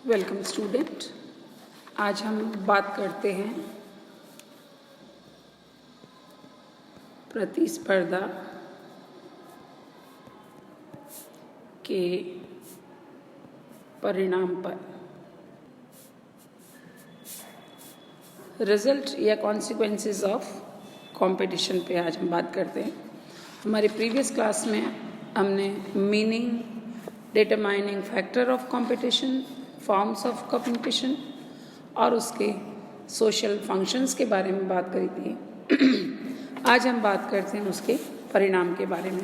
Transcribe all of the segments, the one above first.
Welcome student. आज हम बात करते हैं प्रतिस्पर्धा के परिणाम पर। रिजल्ट या कॉन्सिक्वेंसेस ऑफ कंपटीशन पे आज हम बात करते हैं। हमारे प्रीवियस क्लास में हमने meaning, determining factor of competition, forms of competition और उसके सोशल फंक्शंस के बारे में बात करी थी। आज हम बात करते हैं उसके परिणाम के बारे में।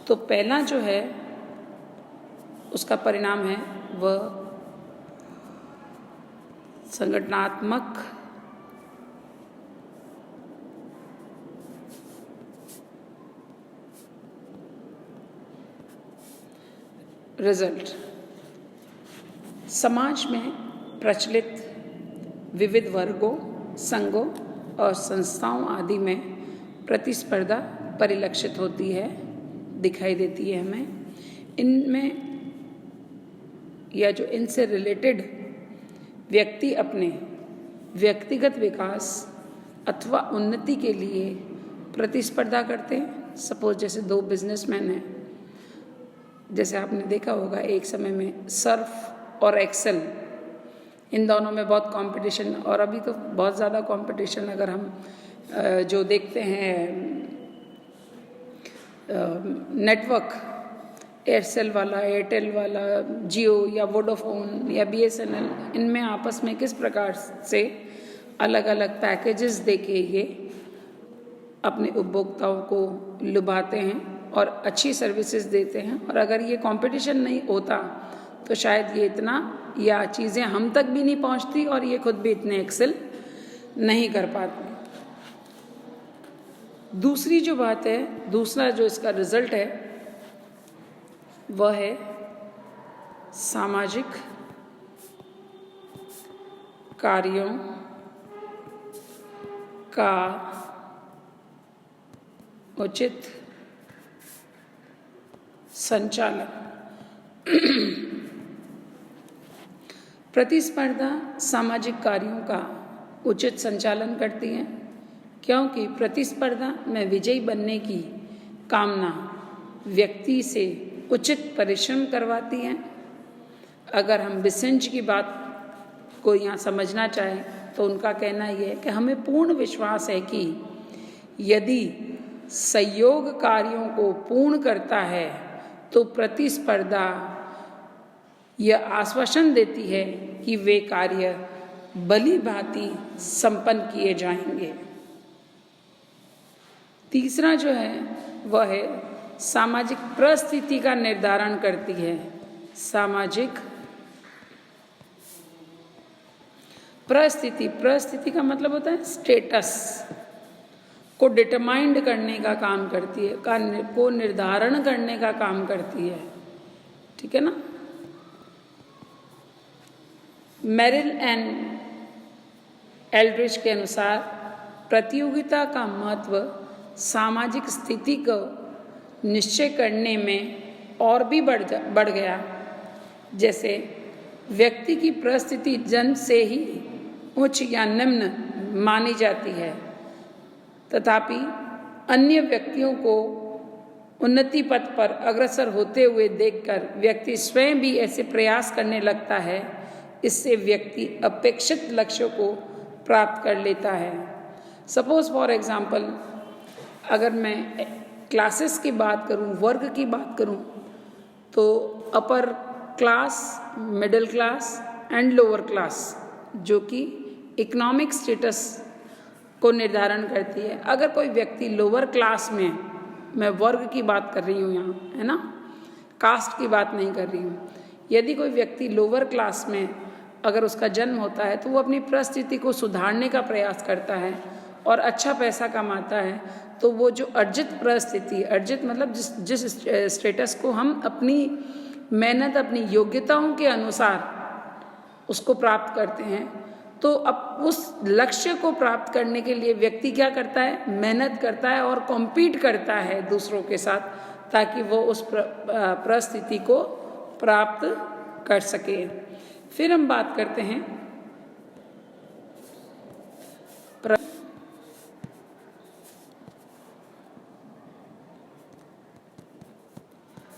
तो पहला जो है उसका परिणाम है वह संगठनात्मक रिजल्ट। समाज में प्रचलित विविध वर्गों, संघों और संस्थाओं आदि में प्रतिस्पर्धा परिलक्षित होती है, दिखाई देती है हमें। इनमें या जो इनसे रिलेटेड व्यक्ति अपने व्यक्तिगत विकास अथवा उन्नति के लिए प्रतिस्पर्धा करते हैं। सपोज जैसे दो बिजनेसमैन हैं, जैसे आपने देखा होगा एक समय में सर्फ और एक्सेल, इन दोनों में बहुत कंपटीशन, और अभी तो बहुत ज़्यादा कंपटीशन। अगर हम जो देखते हैं नेटवर्क, एयरसेल वाला, एयरटेल वाला, जियो या वोडाफोन या बीएसएनएल, इनमें आपस में किस प्रकार से अलग अलग पैकेजेस देके ये अपने उपभोक्ताओं को लुभाते हैं और अच्छी सर्विसेज देते हैं। और अगर ये कंपटीशन नहीं होता तो शायद ये इतना या चीज़ें हम तक भी नहीं पहुंचती और ये खुद भी इतने एक्सेल नहीं कर पाते। दूसरी जो बात है, दूसरा जो इसका रिजल्ट है वह है सामाजिक कार्यों का उचित संचालन। प्रतिस्पर्धा सामाजिक कार्यों का उचित संचालन करती है, क्योंकि प्रतिस्पर्धा में विजयी बनने की कामना व्यक्ति से उचित परिश्रम करवाती है। अगर हम बिसेंज की बात को यहाँ समझना चाहें तो उनका कहना यह है कि हमें पूर्ण विश्वास है कि यदि सहयोग कार्यों को पूर्ण करता है तो प्रतिस्पर्धा यह आश्वासन देती है कि वे कार्य भली भांति संपन्न किए जाएंगे। तीसरा जो है वह है सामाजिक परिस्थिति का निर्धारण करती है। सामाजिक परिस्थिति का मतलब होता है स्टेटस को डिटरमाइंड करने का काम करती है, को निर्धारण करने का काम करती है। ठीक है ना। मेरिल एंड एल्ड्रिच के अनुसार प्रतियोगिता का महत्व सामाजिक स्थिति को निश्चय करने में और भी बढ़ गया। जैसे व्यक्ति की परिस्थिति जन्म से ही उच्च या निम्न मानी जाती है, तथापि अन्य व्यक्तियों को उन्नति पथ पर अग्रसर होते हुए देखकर व्यक्ति स्वयं भी ऐसे प्रयास करने लगता है। इससे व्यक्ति अपेक्षित लक्ष्यों को प्राप्त कर लेता है। सपोज फॉर एग्जाम्पल, अगर मैं क्लासेस की बात करूं, वर्ग की बात करूं, तो upper class, middle class and lower class, जो कि इकोनॉमिक स्टेटस को निर्धारण करती है। अगर कोई व्यक्ति लोअर क्लास में, मैं वर्ग की बात कर रही हूँ यहाँ, है ना, कास्ट की बात नहीं कर रही हूँ। यदि कोई व्यक्ति लोअर क्लास में अगर उसका जन्म होता है तो वो अपनी परिस्थिति को सुधारने का प्रयास करता है और अच्छा पैसा कमाता है, तो वो जो अर्जित परिस्थिति, अर्जित मतलब जिस स्टेटस को हम अपनी मेहनत, अपनी योग्यताओं के अनुसार उसको प्राप्त करते हैं, तो अब उस लक्ष्य को प्राप्त करने के लिए व्यक्ति क्या करता है, मेहनत करता है और कॉम्पीट करता है दूसरों के साथ, ताकि वो उस परिस्थिति को प्राप्त कर सके। फिर हम बात करते हैं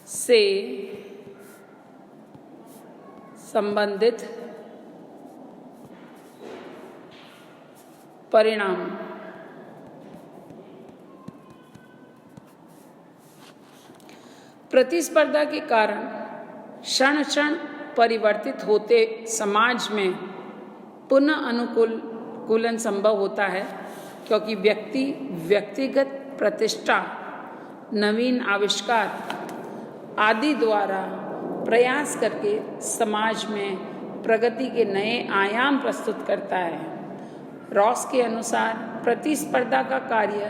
से संबंधित परिणाम। प्रतिस्पर्धा के कारण क्षण क्षण परिवर्तित होते समाज में पुनः अनुकूलन संभव होता है, क्योंकि व्यक्ति व्यक्तिगत प्रतिष्ठा, नवीन आविष्कार आदि द्वारा प्रयास करके समाज में प्रगति के नए आयाम प्रस्तुत करता है। रॉस के अनुसार प्रतिस्पर्धा का कार्य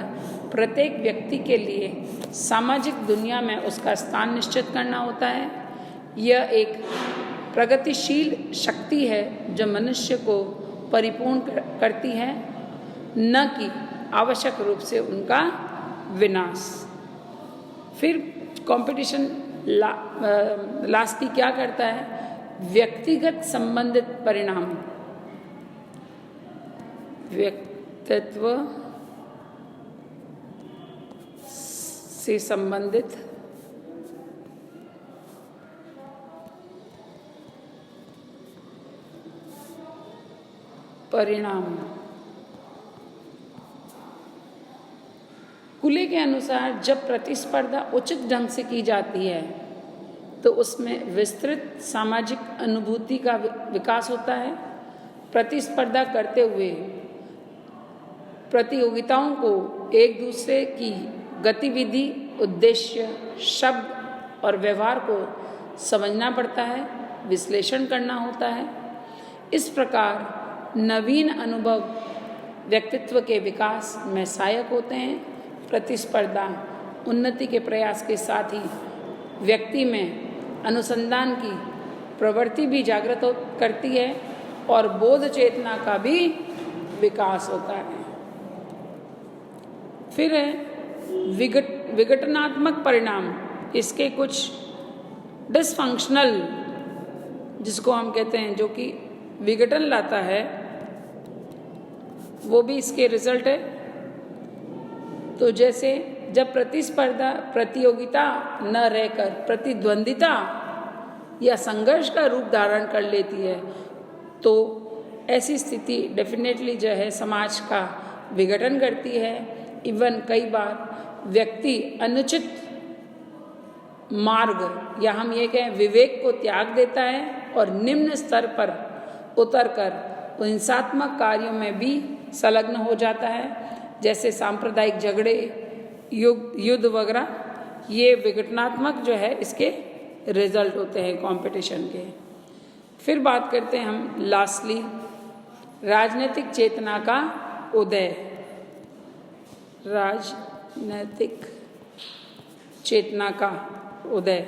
प्रत्येक व्यक्ति के लिए सामाजिक दुनिया में उसका स्थान निश्चित करना होता है। यह एक प्रगतिशील शक्ति है जो मनुष्य को परिपूर्ण करती है, न कि आवश्यक रूप से उनका विनाश। फिर कंपटीशन लास्टली क्या करता है? व्यक्तिगत संबंधित परिणाम, व्यक्तित्व से संबंधित परिणाम। कुले के अनुसार जब प्रतिस्पर्धा उचित ढंग से की जाती है तो उसमें विस्तृत सामाजिक अनुभूति का विकास होता है। प्रतिस्पर्धा करते हुए प्रतियोगिताओं को एक दूसरे की गतिविधि, उद्देश्य, शब्द और व्यवहार को समझना पड़ता है, विश्लेषण करना होता है। इस प्रकार नवीन अनुभव व्यक्तित्व के विकास में सहायक होते हैं। प्रतिस्पर्धा उन्नति के प्रयास के साथ ही व्यक्ति में अनुसंधान की प्रवृत्ति भी जागृत करती है और बोध चेतना का भी विकास होता है। फिर विघटनात्मक परिणाम, इसके कुछ डिसफंक्शनल, जिसको हम कहते हैं, जो कि विघटन लाता है, वो भी इसके रिजल्ट है। तो जैसे जब प्रतिस्पर्धा प्रतियोगिता न रहकर प्रतिद्वंदिता या संघर्ष का रूप धारण कर लेती है, तो ऐसी स्थिति डेफिनेटली जो है समाज का विघटन करती है। इवन कई बार व्यक्ति अनुचित मार्ग या हम ये कहें विवेक को त्याग देता है और निम्न स्तर पर उतरकर हिंसात्मक कार्यों में भी संलग्न हो जाता है, जैसे सांप्रदायिक झगड़े, युद्ध वगैरह। ये विघटनात्मक जो है इसके रिजल्ट होते हैं कंपटीशन के। फिर बात करते हैं हम लास्टली राजनीतिक चेतना का उदय। राजनीतिक चेतना का उदय।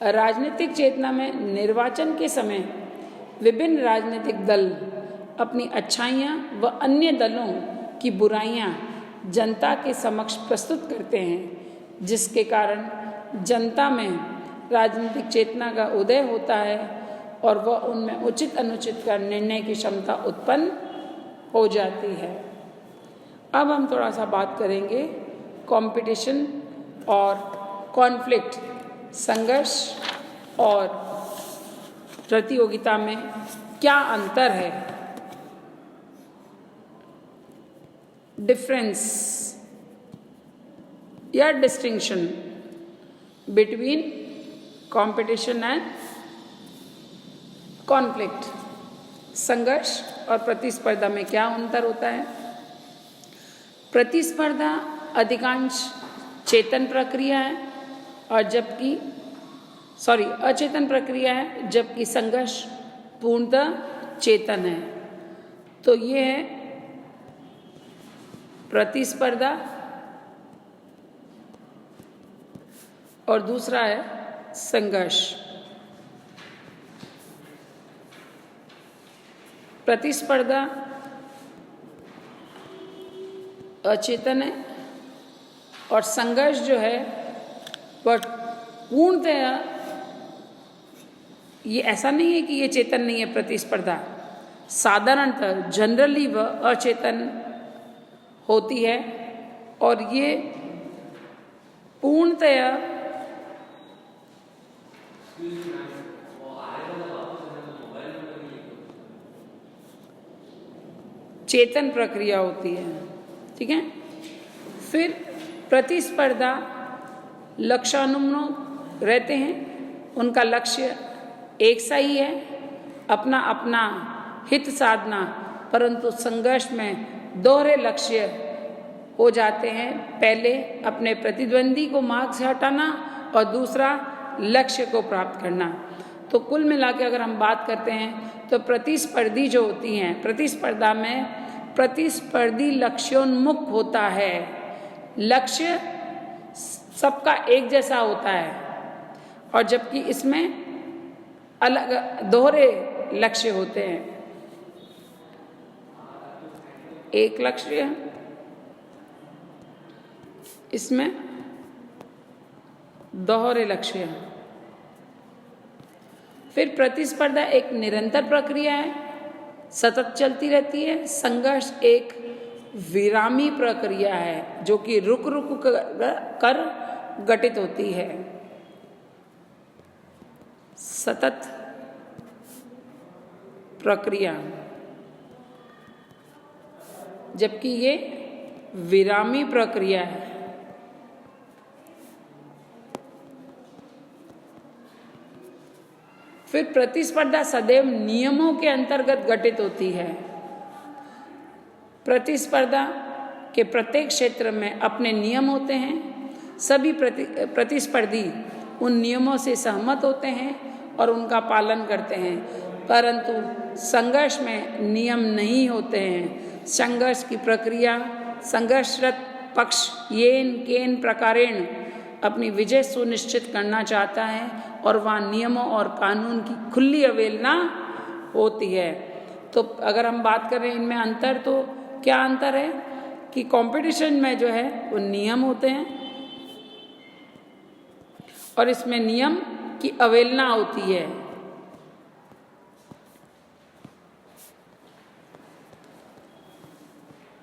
राजनीतिक चेतना में निर्वाचन के समय विभिन्न राजनीतिक दल अपनी अच्छाइयाँ व अन्य दलों की बुराइयाँ जनता के समक्ष प्रस्तुत करते हैं, जिसके कारण जनता में राजनीतिक चेतना का उदय होता है और वह उनमें उचित अनुचित का निर्णय की क्षमता उत्पन्न हो जाती है। अब हम थोड़ा सा बात करेंगे कंपटीशन और कॉन्फ्लिक्ट, संघर्ष और प्रतियोगिता में क्या अंतर है, डिफरेंस या distinction between competition and conflict. संघर्ष और प्रतिस्पर्धा में क्या अंतर होता है? प्रतिस्पर्धा अधिकांश चेतन प्रक्रिया है और अचेतन प्रक्रिया है, जबकि संघर्ष पूर्णतः चेतन है। तो ये है प्रतिस्पर्धा और दूसरा है संघर्ष। प्रतिस्पर्धा अचेतन है और संघर्ष जो है वह पूर्णतया ये ऐसा नहीं है कि ये चेतन नहीं है प्रतिस्पर्धा, साधारणतः जनरली वह अचेतन होती है और ये पूर्णतया चेतन प्रक्रिया होती है। ठीक है। फिर प्रतिस्पर्धा लक्ष्यानुरूप रहते हैं, उनका लक्ष्य एक सा ही है, अपना अपना हित साधना, परंतु संघर्ष में दोहरे लक्ष्य हो जाते हैं। पहले अपने प्रतिद्वंदी को मार्ग से हटाना और दूसरा लक्ष्य को प्राप्त करना। तो कुल मिला के अगर हम बात करते हैं तो प्रतिस्पर्धी जो होती हैं, प्रतिस्पर्धा में प्रतिस्पर्धी लक्ष्योन्मुख होता है, लक्ष्य सबका एक जैसा होता है, और जबकि इसमें अलग दोहरे लक्ष्य होते हैं। एक लक्ष्य, इसमें दोहरे लक्ष्य। फिर प्रतिस्पर्धा एक निरंतर प्रक्रिया है, सतत चलती रहती है। संघर्ष एक विरामी प्रक्रिया है जो कि रुक रुक कर गठित होती है। सतत प्रक्रिया, जबकि ये विरामी प्रक्रिया है। फिर प्रतिस्पर्धा सदैव नियमों के अंतर्गत गठित होती है। प्रतिस्पर्धा के प्रत्येक क्षेत्र में अपने नियम होते हैं। सभी प्रतिस्पर्धी उन नियमों से सहमत होते हैं और उनका पालन करते हैं, परंतु संघर्ष में नियम नहीं होते हैं। संघर्ष की प्रक्रिया संघर्षरत पक्ष येन केन प्रकारेण अपनी विजय सुनिश्चित करना चाहता है और वहाँ नियमों और कानून की खुली अवहेलना होती है। तो अगर हम बात करें इनमें अंतर, तो क्या अंतर है कि कंपटीशन में जो है वो नियम होते हैं और इसमें नियम की अवहेलना होती है।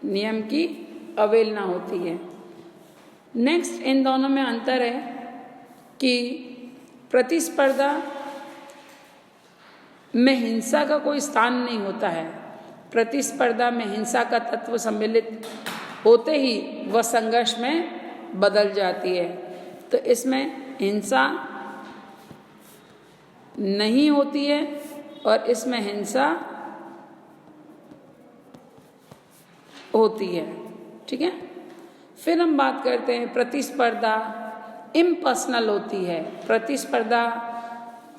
नियम की अवहेलना होती है। नेक्स्ट, इन दोनों में अंतर है कि प्रतिस्पर्धा में हिंसा का कोई स्थान नहीं होता है। प्रतिस्पर्धा में हिंसा का तत्व सम्मिलित होते ही वह संघर्ष में बदल जाती है। तो इसमें हिंसा नहीं होती है और इसमें हिंसा होती है। ठीक है। फिर हम बात करते हैं प्रतिस्पर्धा इम्पर्सनल होती है।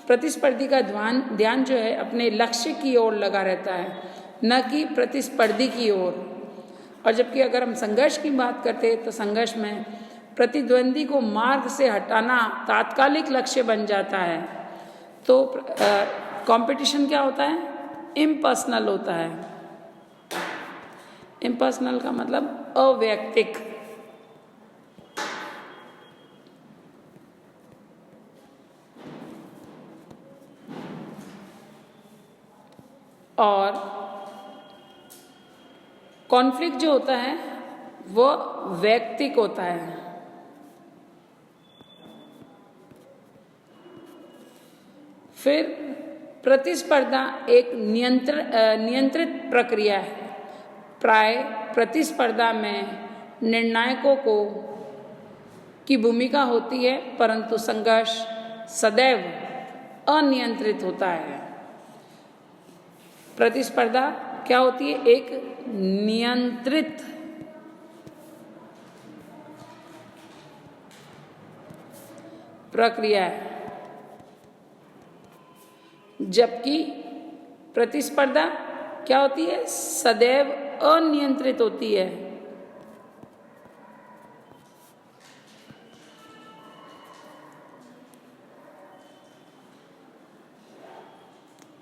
प्रतिस्पर्धी का ध्यान जो है अपने लक्ष्य की ओर लगा रहता है, न कि प्रतिस्पर्धी की ओर। और जबकि अगर हम संघर्ष की बात करते हैं तो संघर्ष में प्रतिद्वंदी को मार्ग से हटाना तात्कालिक लक्ष्य बन जाता है। तो कंपटीशन क्या होता है? इम्पर्सनल होता है। इम्पर्सनल का मतलब अवैयक्तिक। और कॉन्फ्लिक्ट जो होता है वो वैयक्तिक होता है। फिर प्रतिस्पर्धा एक नियंत्रित प्रक्रिया है। प्राय प्रतिस्पर्धा में निर्णायकों की भूमिका होती है, परंतु संघर्ष सदैव अनियंत्रित होता है। प्रतिस्पर्धा क्या होती है? एक नियंत्रित प्रक्रिया है, जबकि प्रतिस्पर्धा क्या होती है? सदैव अनियंत्रित होती है।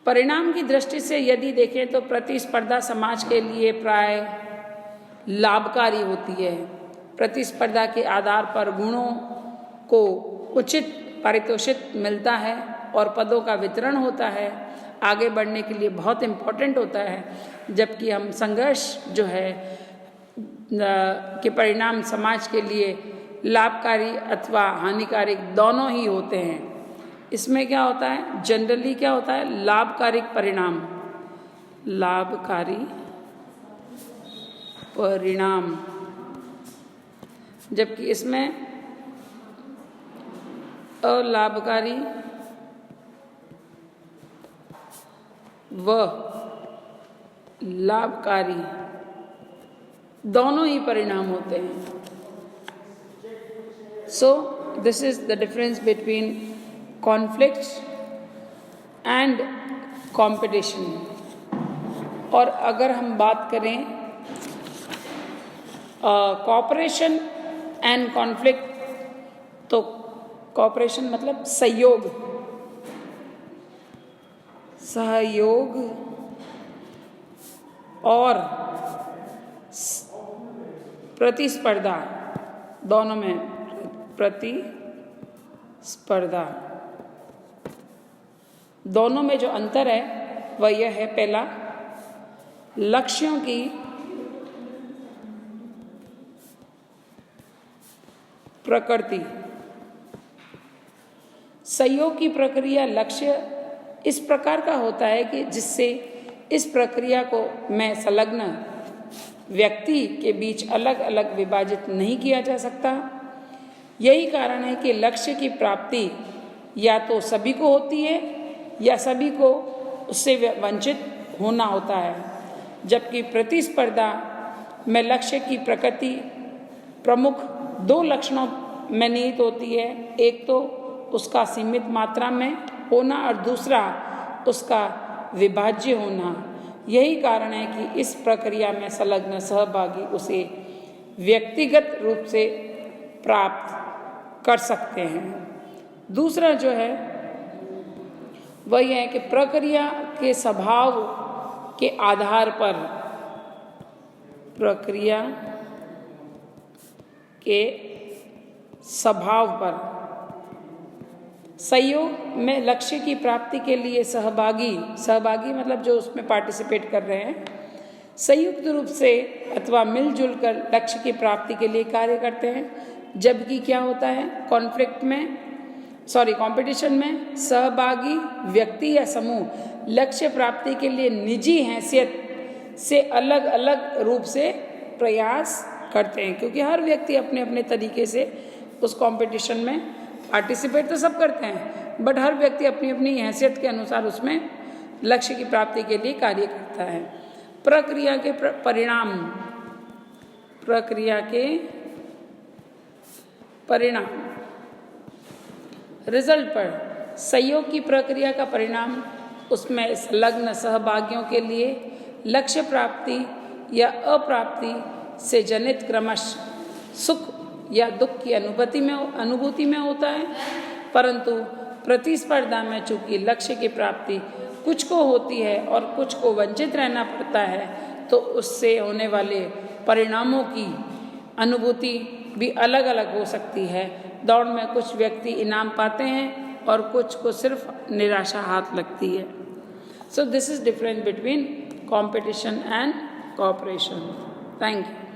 परिणाम की दृष्टि से यदि देखें तो प्रतिस्पर्धा समाज के लिए प्राय लाभकारी होती है। प्रतिस्पर्धा के आधार पर गुणों को उचित पारितोषिक मिलता है और पदों का वितरण होता है, आगे बढ़ने के लिए बहुत इम्पोर्टेंट होता है। जबकि हम संघर्ष जो है के परिणाम समाज के लिए लाभकारी अथवा हानिकारक दोनों ही होते हैं। इसमें क्या होता है, जनरली क्या होता है, लाभकारी परिणाम, लाभकारी परिणाम, जबकि इसमें अलाभकारी व लाभकारी दोनों ही परिणाम होते हैं। So this is the difference between conflicts and competition. और अगर हम बात करें कॉपरेशन एंड कॉन्फ्लिक्ट, तो कॉपरेशन मतलब सहयोग, सहयोग और प्रतिस्पर्धा, दोनों में प्रतिस्पर्धा, दोनों में जो अंतर है वह यह है, पहला लक्ष्यों की प्रकृति। सहयोग की प्रक्रिया लक्ष्य इस प्रकार का होता है कि जिससे इस प्रक्रिया को में संलग्न व्यक्ति के बीच अलग अलग विभाजित नहीं किया जा सकता। यही कारण है कि लक्ष्य की प्राप्ति या तो सभी को होती है या सभी को उससे वंचित होना होता है। जबकि प्रतिस्पर्धा में लक्ष्य की प्रकृति प्रमुख दो लक्षणों में निहित होती है, एक तो उसका सीमित मात्रा में होना और दूसरा उसका विभाज्य होना। यही कारण है कि इस प्रक्रिया में संलग्न सहभागी उसे व्यक्तिगत रूप से प्राप्त कर सकते हैं। दूसरा जो है वह यह है कि प्रक्रिया के स्वभाव के आधार पर, प्रक्रिया के स्वभाव पर सहयोग में लक्ष्य की प्राप्ति के लिए सहभागी मतलब जो उसमें पार्टिसिपेट कर रहे हैं, संयुक्त रूप से अथवा मिलजुल कर लक्ष्य की प्राप्ति के लिए कार्य करते हैं। जबकि क्या होता है, कंपटीशन में सहभागी व्यक्ति या समूह लक्ष्य प्राप्ति के लिए निजी हैसियत से अलग अलग रूप से प्रयास करते हैं, क्योंकि हर व्यक्ति अपने अपने तरीके से उस कंपटीशन में पार्टिसिपेट तो सब करते हैं, बट हर व्यक्ति अपनी अपनी हैसियत के अनुसार उसमें लक्ष्य की प्राप्ति के लिए कार्य करता है। प्रक्रिया के परिणाम, प्रक्रिया के परिणाम रिजल्ट पर सहयोग की प्रक्रिया का परिणाम उसमें संलग्न सहभागियों के लिए लक्ष्य प्राप्ति या अप्राप्ति से जनित क्रमशः सुख या दुख की अनुभूति में होता है। परंतु प्रतिस्पर्धा में चूंकि लक्ष्य की प्राप्ति कुछ को होती है और कुछ को वंचित रहना पड़ता है, तो उससे होने वाले परिणामों की अनुभूति भी अलग अलग हो सकती है। दौड़ में कुछ व्यक्ति इनाम पाते हैं और कुछ को सिर्फ निराशा हाथ लगती है। So this is difference between competition and cooperation. Thank you.